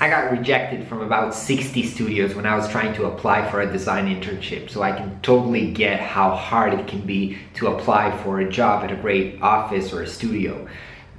I got rejected from about 60 studios when I was trying to apply for a design internship. So I can totally get how hard it can be to apply for a job at a great office or a studio.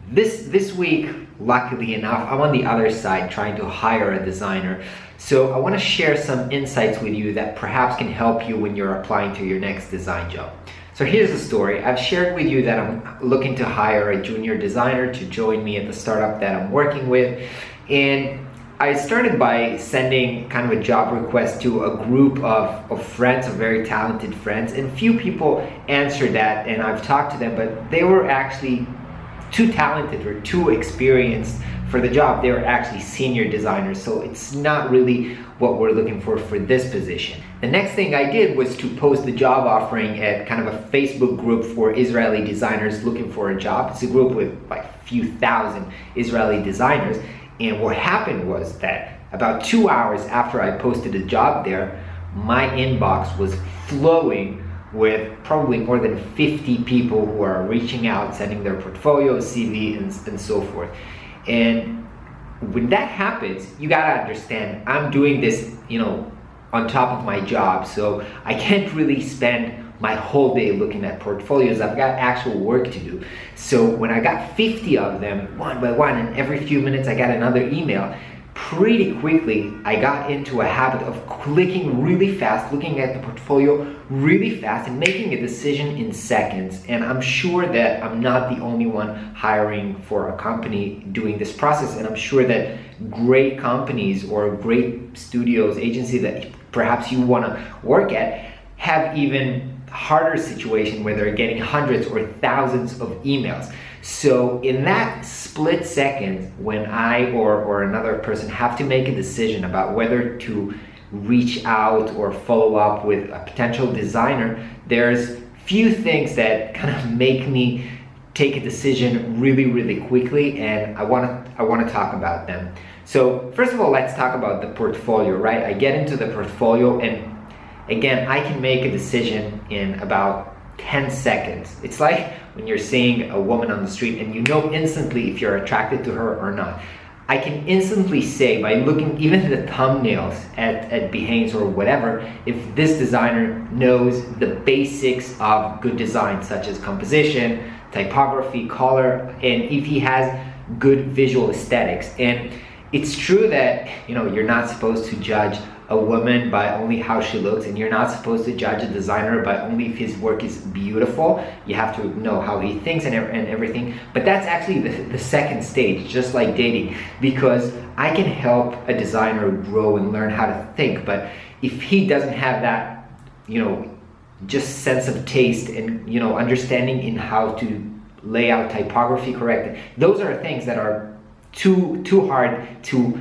This week, luckily enough, I'm on the other side trying to hire a designer. So I want to share some insights with you that perhaps can help you when you're applying to your next design job. So here's the story. I've shared with you that I'm looking to hire a junior designer to join me at the startup that I'm working with. And I started by sending kind of a job request to a group of friends, of very talented friends, and few people answered that, and I've talked to them, but they were actually too talented or too experienced for the job. They were actually senior designers, so it's not really what we're looking for this position. The next thing I did was to post the job offering at kind of a Facebook group for Israeli designers looking for a job. It's a group with like a few thousand Israeli designers. And what happened was that about 2 hours after I posted a job there, my inbox was flowing with probably more than 50 people who are reaching out, sending their portfolio, CV, and so forth. And when that happens, you gotta understand, I'm doing this, on top of my job, so I can't really spend my whole day looking at portfolios. I've got actual work to do. So when I got 50 of them, one by one, and every few minutes I got another email, pretty quickly I got into a habit of clicking really fast, looking at the portfolio really fast, and making a decision in seconds. And I'm sure that I'm not the only one hiring for a company doing this process, and I'm sure that great companies or great studios, agencies that perhaps you want to work at have even harder situation where they're getting hundreds or thousands of emails. So in that split second, when I or another person have to make a decision about whether to reach out or follow up with a potential designer, there's few things that kind of make me take a decision really quickly, and I want to talk about them. So first of all, let's talk about the portfolio, right? I get into the portfolio, and again, I can make a decision in about 10 seconds. It's like when you're seeing a woman on the street and you know instantly if you're attracted to her or not. I can instantly say by looking even at the thumbnails at Behance or whatever, if this designer knows the basics of good design, such as composition, typography, color, and if he has good visual aesthetics. And it's true that you're not supposed to judge a woman by only how she looks, and you're not supposed to judge a designer by only if his work is beautiful. You have to know how he thinks and everything. But that's actually the second stage, just like dating, because I can help a designer grow and learn how to think. But if he doesn't have that, just sense of taste and understanding in how to lay out typography correctly, those are things that are too hard to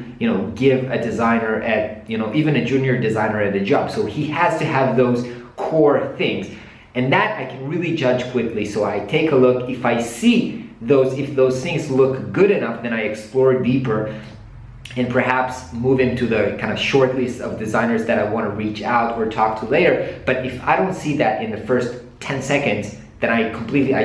give a designer at even a junior designer at a job. So he has to have those core things, and that I can really judge quickly. So I take a look. If I see if those things look good enough, then I explore deeper and perhaps move into the kind of short list of designers that I want to reach out or talk to later. But if I don't see that in the first 10 seconds, then I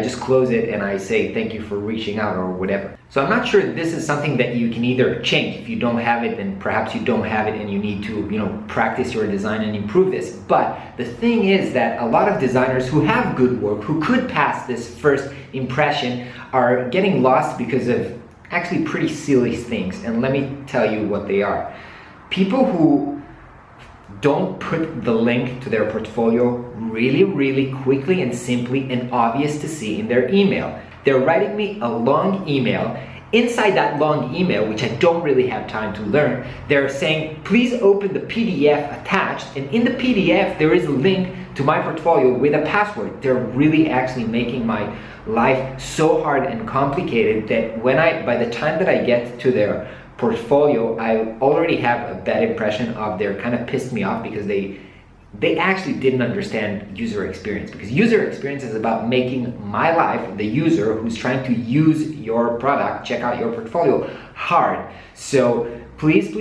just close it and I say thank you for reaching out or whatever. So I'm not sure this is something that you can either change. If you don't have it, then perhaps you don't have it and you need to practice your design and improve this. But the thing is that a lot of designers who have good work, who could pass this first impression, are getting lost because of actually pretty silly things. And let me tell you what they are. People who don't put the link to their portfolio really quickly and simply and obvious to see in their email. They're writing me a long email. Inside that long email, which I don't really have time to learn, they're saying, please open the PDF attached, and in the PDF there is a link to my portfolio with a password. They're really actually making my life so hard and complicated that by the time that I get to their portfolio, I already have a bad impression of they're kind of pissed me off because they actually didn't understand user experience, because user experience is about making my life, the user who's trying to use your product, check out your portfolio, hard. So please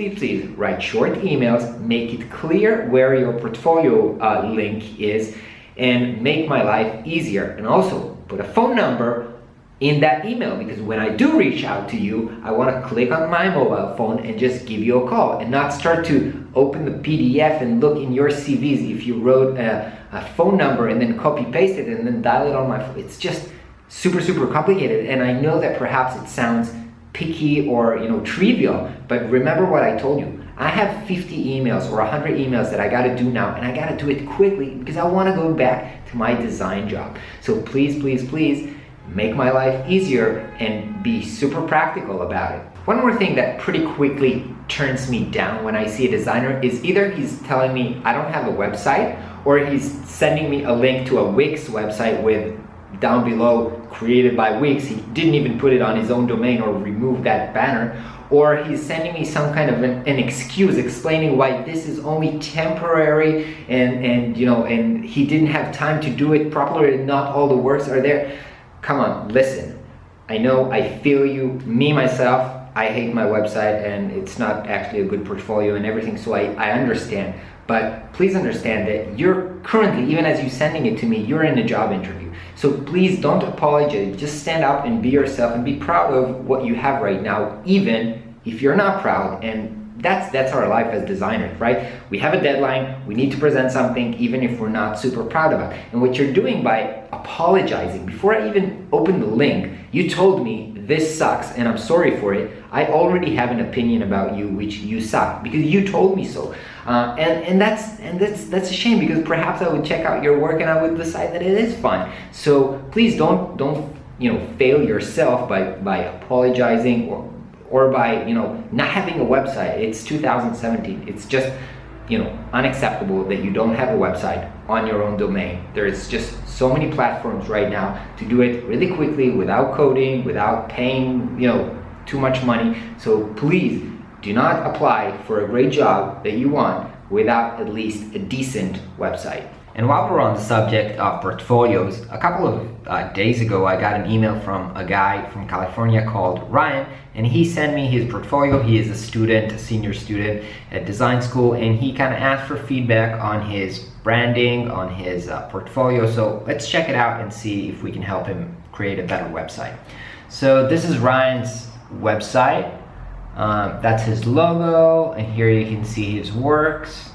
write short emails, make it clear where your portfolio link is, and make my life easier. And also put a phone number in that email, because when I do reach out to you, I want to click on my mobile phone and just give you a call and not start to open the PDF and look in your CVs if you wrote a phone number and then copy paste it and then dial it on my phone. It's just super complicated, and I know that perhaps it sounds picky or trivial, but remember what I told you. I have 50 emails or 100 emails that I got to do now, and I got to do it quickly because I want to go back to my design job. So please make my life easier and be super practical about it. One more thing that pretty quickly turns me down when I see a designer is either he's telling me I don't have a website, or he's sending me a link to a Wix website with down below created by Wix. He didn't even put it on his own domain or remove that banner. Or he's sending me some kind of an excuse explaining why this is only temporary and he didn't have time to do it properly and not all the works are there. Come on, listen. I know, I feel you. Me, myself, I hate my website and it's not actually a good portfolio and everything, so I understand. But please understand that you're currently, even as you're sending it to me, you're in a job interview. So please don't apologize. Just stand up and be yourself and be proud of what you have right now, even if you're not proud. And that's our life as designers, right? We have a deadline, we need to present something even if we're not super proud about it. And what you're doing by apologizing, before I even opened the link, you told me this sucks and I'm sorry for it. I already have an opinion about you, which you suck because you told me so. And that's a shame, because perhaps I would check out your work and I would decide that it is fine. So please don't fail yourself by apologizing or by not having a website. It's 2017. It's just unacceptable that you don't have a website on your own domain. There's just so many platforms right now to do it really quickly without coding, without paying too much money. So please do not apply for a great job that you want without at least a decent website. And while we're on the subject of portfolios, a couple of days ago I got an email from a guy from California called Ryan, and he sent me his portfolio. He is a senior student at design school, and he kind of asked for feedback on his branding, on his portfolio. So let's check it out and see if we can help him create a better website. So this is Ryan's website. That's his logo, and here you can see his works.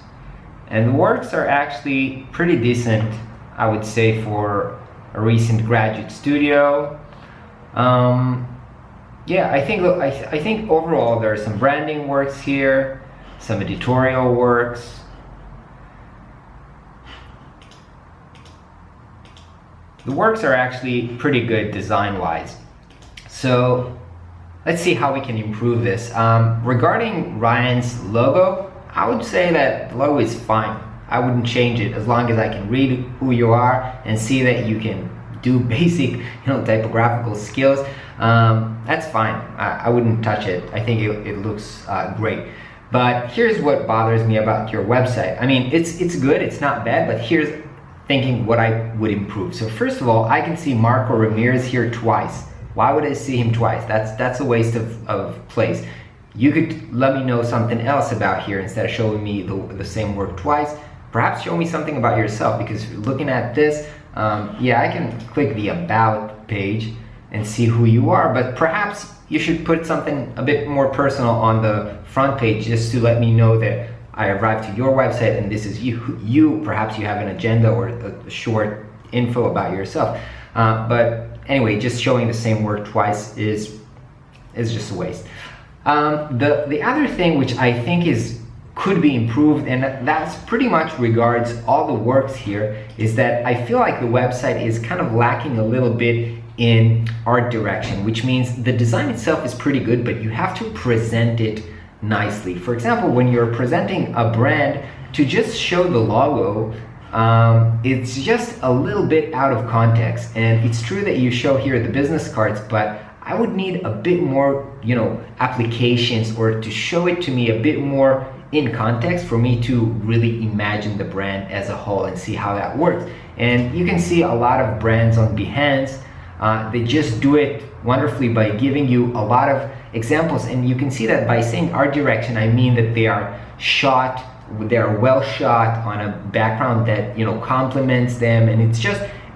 And the works are actually pretty decent, I would say, for a recent graduate studio. Yeah, I think overall there are some branding works here, some editorial works. The works are actually pretty good design-wise. So let's see how we can improve this. Regarding Ryan's logo, I would say that the logo is fine. I wouldn't change it as long as I can read who you are and see that you can do basic typographical skills. That's fine. I wouldn't touch it. I think it looks great. But here's what bothers me about your website. I mean, it's good, it's not bad, but here's thinking what I would improve. So first of all, I can see Marco Ramirez here twice. Why would I see him twice? That's a waste of place. You could let me know something else about here instead of showing me the same work twice. Perhaps show me something about yourself, because looking at this, yeah, I can click the About page and see who you are, but perhaps you should put something a bit more personal on the front page just to let me know that I arrived to your website and this is you. Perhaps you have an agenda or a short info about yourself. But anyway, just showing the same work twice is just a waste. The other thing which I think could be improved, and that's pretty much regards all the works here, is that I feel like the website is kind of lacking a little bit in art direction, which means the design itself is pretty good, but you have to present it nicely. For example, when you're presenting a brand, to just show the logo, it's just a little bit out of context. And it's true that you show here the business cards, but I would need a bit more, applications, or to show it to me a bit more in context for me to really imagine the brand as a whole and see how that works. And you can see a lot of brands on Behance, they just do it wonderfully by giving you a lot of examples. And you can see that by saying art direction, I mean that they are well shot on a background that complements them, and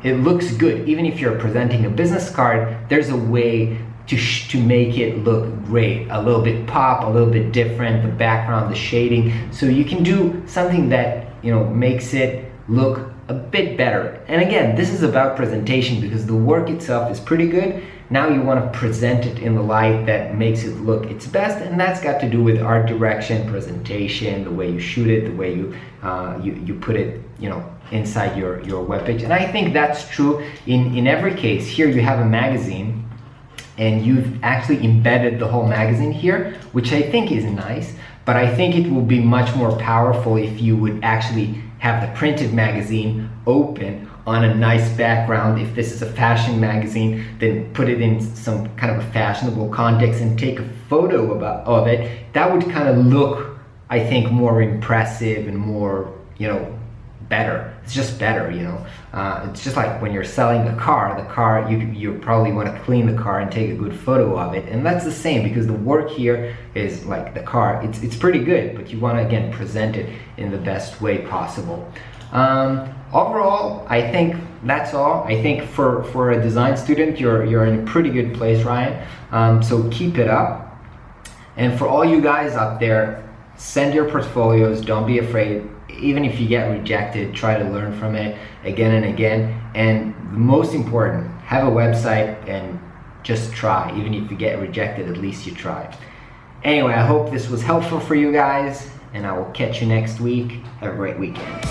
it looks good. Even if you're presenting a business card, there's a way to make it look great, a little bit pop, a little bit different, the background, the shading. So you can do something that, you know, makes it look a bit better. And again, this is about presentation because the work itself is pretty good. Now you want to present it in the light that makes it look its best, and that's got to do with art direction, presentation, the way you shoot it, the way you put it, you know, inside your webpage. And I think that's true in every case. Here you have a magazine, and you've actually embedded the whole magazine here, which I think is nice, but I think it will be much more powerful if you would actually have the printed magazine open on a nice background. If this is a fashion magazine, then put it in some kind of a fashionable context and take a photo of it. That would kind of look, I think, more impressive and more, you know, better. It's just better, you know. It's just like when you're selling a car, you probably want to clean the car and take a good photo of it, and that's the same because the work here is like the car. It's pretty good, but you want to again present it in the best way possible. Overall, I think that's all. I think for a design student, you're in a pretty good place, Ryan. So keep it up. And for all you guys up there, send your portfolios. Don't be afraid. Even if you get rejected, try to learn from it again and again. And the most important, have a website and just try. Even if you get rejected, at least you tried. Anyway, I hope this was helpful for you guys, and I will catch you next week. Have a great weekend.